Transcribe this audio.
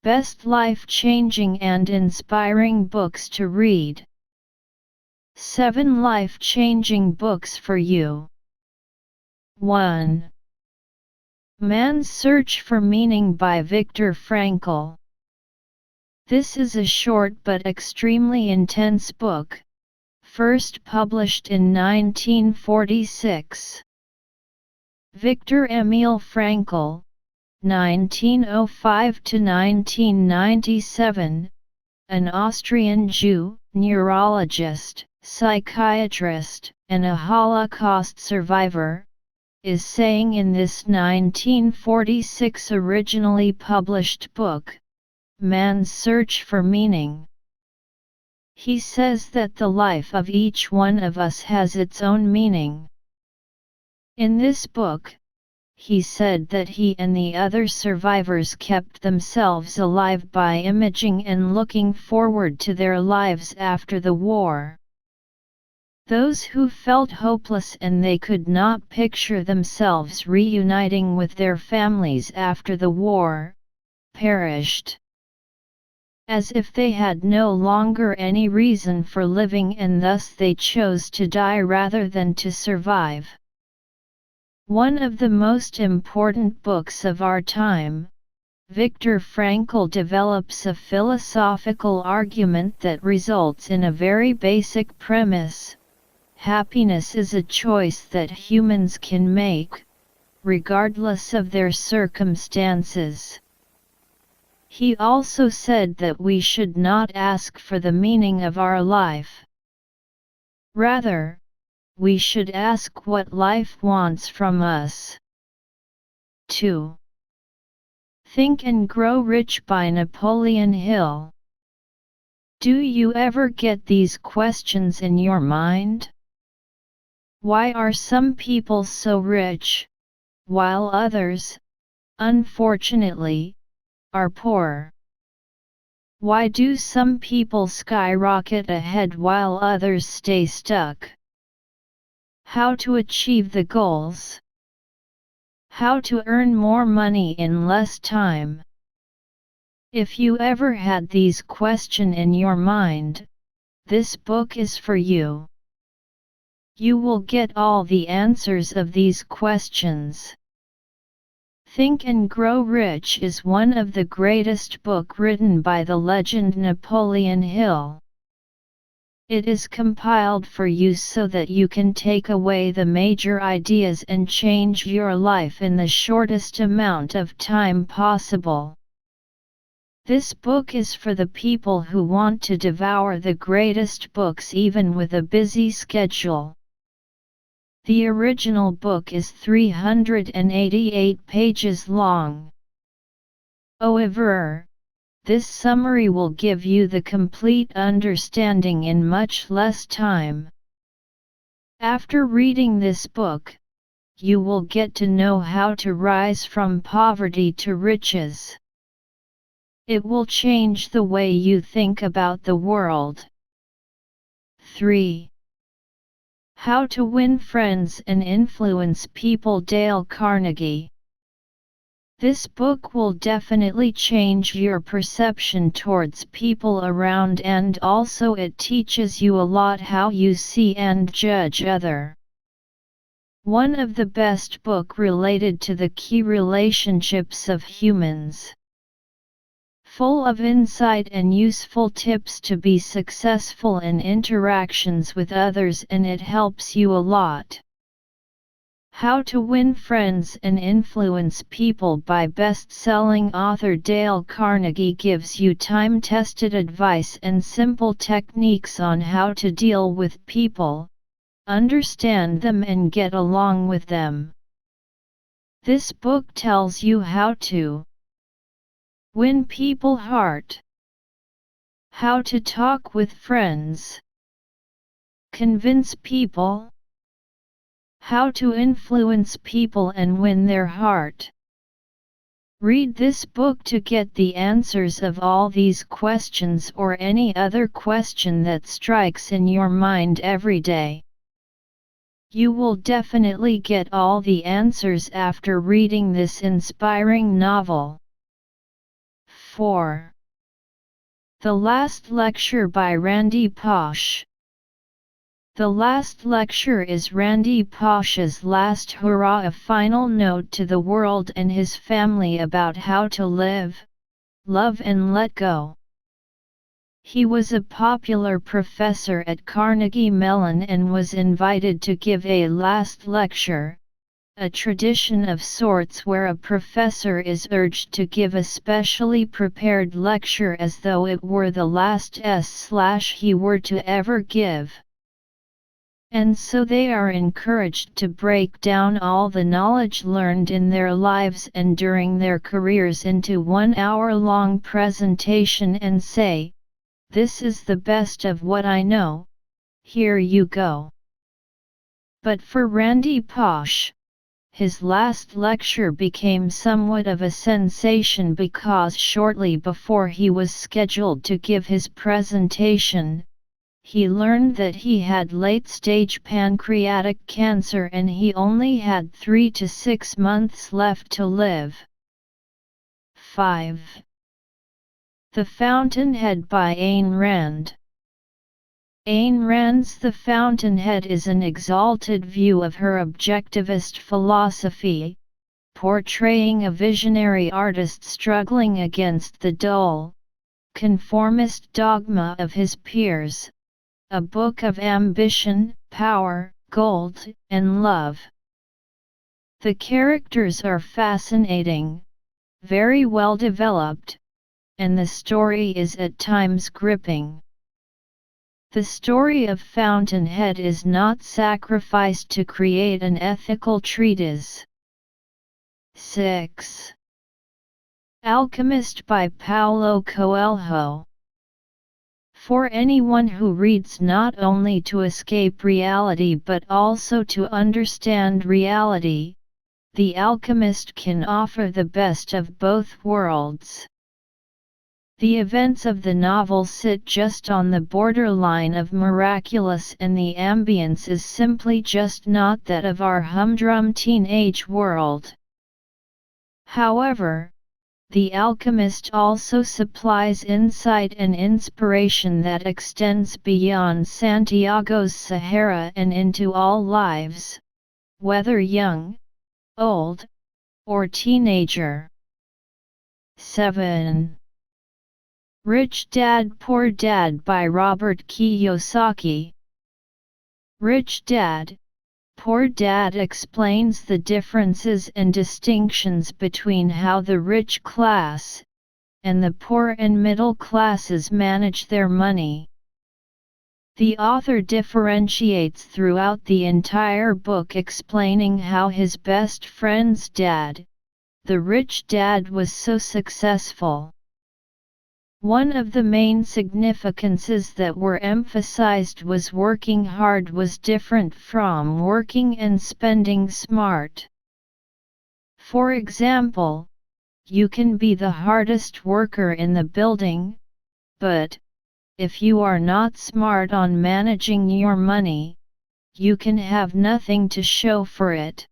Best life-changing and inspiring books to read. 7 life-changing books for you. 1. Man's Search for Meaning by Viktor Frankl. This is a short but extremely intense book, first published in 1946. Viktor Emil Frankl, 1905 to 1997, an Austrian Jew, neurologist, psychiatrist, and a Holocaust survivor, is saying in this 1946 originally published book, Man's Search for Meaning. He says that the life of each one of us has its own meaning. In this book, he said that he and the other survivors kept themselves alive by imaging and looking forward to their lives after the war. Those who felt hopeless and they could not picture themselves reuniting with their families after the war, perished. As if they had no longer any reason for living and thus they chose to die rather than to survive. One of the most important books of our time, Viktor Frankl develops a philosophical argument that results in a very basic premise: happiness is a choice that humans can make, regardless of their circumstances. He also said that we should not ask for the meaning of our life. Rather, we should ask what life wants from us. 2. Think and Grow Rich by Napoleon Hill. Do you ever get these questions in your mind? Why are some people so rich, while others, unfortunately, are poor? Why do some people skyrocket ahead while others stay stuck? How to achieve the goals? How to earn more money in less time? If you ever had these questions in your mind, this book is for you. You will get all the answers of these questions. Think and Grow Rich is one of the greatest books written by the legend Napoleon Hill. It is compiled for you so that you can take away the major ideas and change your life in the shortest amount of time possible. This book is for the people who want to devour the greatest books even with a busy schedule. The original book is 388 pages long. However, this summary will give you the complete understanding in much less time. After reading this book, you will get to know how to rise from poverty to riches. It will change the way you think about the world. 3. How to Win Friends and Influence People. Dale Carnegie. This book will definitely change your perception towards people around, and also it teaches you a lot how you see and judge other. One of the best book related to the key relationships of humans. Full of insight and useful tips to be successful in interactions with others, and it helps you a lot. How to Win Friends and Influence People by best-selling author Dale Carnegie gives you time-tested advice and simple techniques on how to deal with people, understand them and get along with them. This book tells you how to win people's heart, how to talk with friends, convince people, how to influence people and win their heart. Read this book to get the answers of all these questions or any other question that strikes in your mind every day. You will definitely get all the answers after reading this inspiring novel. 4. The Last Lecture by Randy Pausch. The last lecture is Randy Pausch's last hurrah, a final note to the world and his family about how to live, love and let go. He was a popular professor at Carnegie Mellon and was invited to give a last lecture, a tradition of sorts where a professor is urged to give a specially prepared lecture as though it were the last he were to ever give. And so they are encouraged to break down all the knowledge learned in their lives and during their careers into 1 hour-long presentation and say, "This is the best of what I know, here you go." But for Randy Pausch, his last lecture became somewhat of a sensation because shortly before he was scheduled to give his presentation, he learned that he had late-stage pancreatic cancer and he only had 3 to 6 months left to live. 5. The Fountainhead by Ayn Rand. Ayn Rand's The Fountainhead is an exalted view of her objectivist philosophy, portraying a visionary artist struggling against the dull, conformist dogma of his peers. A book of ambition, power, gold, and love. The characters are fascinating, very well developed, and the story is at times gripping. The story of Fountainhead is not sacrificed to create an ethical treatise. 6. Alchemist by Paulo Coelho. For anyone who reads not only to escape reality but also to understand reality, The Alchemist can offer the best of both worlds. The events of the novel sit just on the borderline of miraculous, and the ambience is simply just not that of our humdrum teenage world. However, The Alchemist also supplies insight and inspiration that extends beyond Santiago's Sahara and into all lives, whether young, old, or teenager. 7. Rich Dad Poor Dad by Robert Kiyosaki. Rich Dad, Poor Dad explains the differences and distinctions between how the rich class and the poor and middle classes manage their money. The author differentiates throughout the entire book, explaining how his best friend's dad, the rich dad, was so successful. One of the main significances that were emphasized was working hard was different from working and spending smart. For example, you can be the hardest worker in the building, but, if you are not smart on managing your money, you can have nothing to show for it.